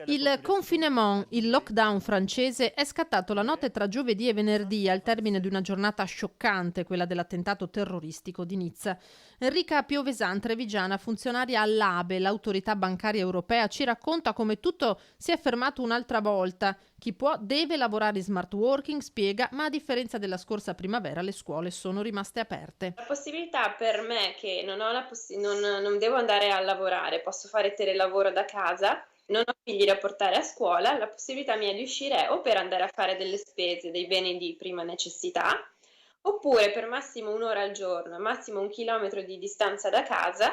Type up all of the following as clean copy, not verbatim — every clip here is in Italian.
Il confinement, il lockdown francese, è scattato la notte tra giovedì e venerdì, al termine di una giornata scioccante, quella dell'attentato terroristico di Nizza. Enrica Piovesan, trevigiana, funzionaria all'ABE, l'autorità bancaria europea, ci racconta come tutto si è fermato un'altra volta. Chi può deve lavorare in smart working, spiega, ma a differenza della scorsa primavera le scuole sono rimaste aperte. La possibilità per me che non ho non devo andare a lavorare, posso fare telelavoro da casa, non ho figli da portare a scuola, la possibilità mia di uscire è o per andare a fare delle spese, dei beni di prima necessità, oppure per massimo 1 ora al giorno, massimo 1 chilometro di distanza da casa,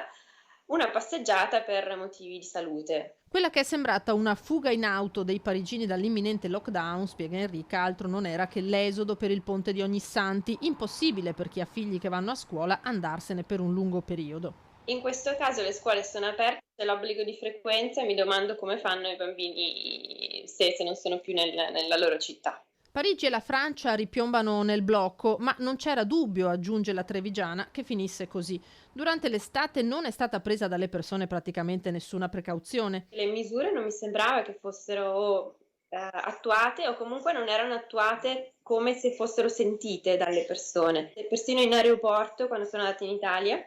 una passeggiata per motivi di salute. Quella che è sembrata una fuga in auto dei parigini dall'imminente lockdown, spiega Enrica, altro non era che l'esodo per il ponte di Ognissanti, impossibile per chi ha figli che vanno a scuola andarsene per un lungo periodo. In questo caso le scuole sono aperte, c'è l'obbligo di frequenza e mi domando come fanno i bambini se non sono più nella loro città. Parigi e la Francia ripiombano nel blocco, ma non c'era dubbio, aggiunge la trevigiana, che finisse così. Durante l'estate non è stata presa dalle persone praticamente nessuna precauzione. Le misure non mi sembrava che fossero attuate o comunque non erano attuate come se fossero sentite dalle persone. E persino in aeroporto, quando sono andata in Italia,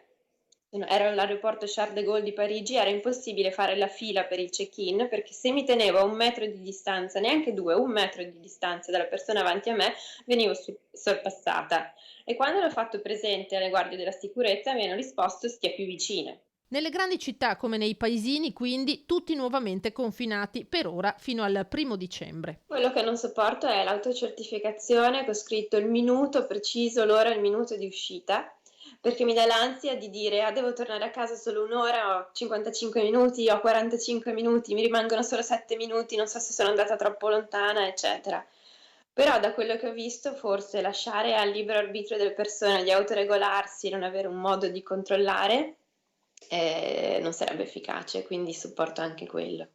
ero all'aeroporto Charles de Gaulle di Parigi, era impossibile fare la fila per il check-in perché se mi tenevo a 1 metro di distanza, neanche due, 1 metro di distanza dalla persona avanti a me, venivo sorpassata. E quando l'ho fatto presente alle guardie della sicurezza mi hanno risposto stia più vicina. Nelle grandi città come nei paesini, quindi, tutti nuovamente confinati per ora fino al 1° dicembre. Quello che non sopporto è l'autocertificazione che ho scritto il minuto preciso, l'ora e il minuto di uscita, perché mi dà l'ansia di dire: "Ah, devo tornare a casa solo 1 ora, ho 55 minuti, ho 45 minuti, mi rimangono solo 7 minuti, non so se sono andata troppo lontana", eccetera. Però da quello che ho visto forse lasciare al libero arbitrio delle persone di autoregolarsi e non avere un modo di controllare, non sarebbe efficace, quindi supporto anche quello.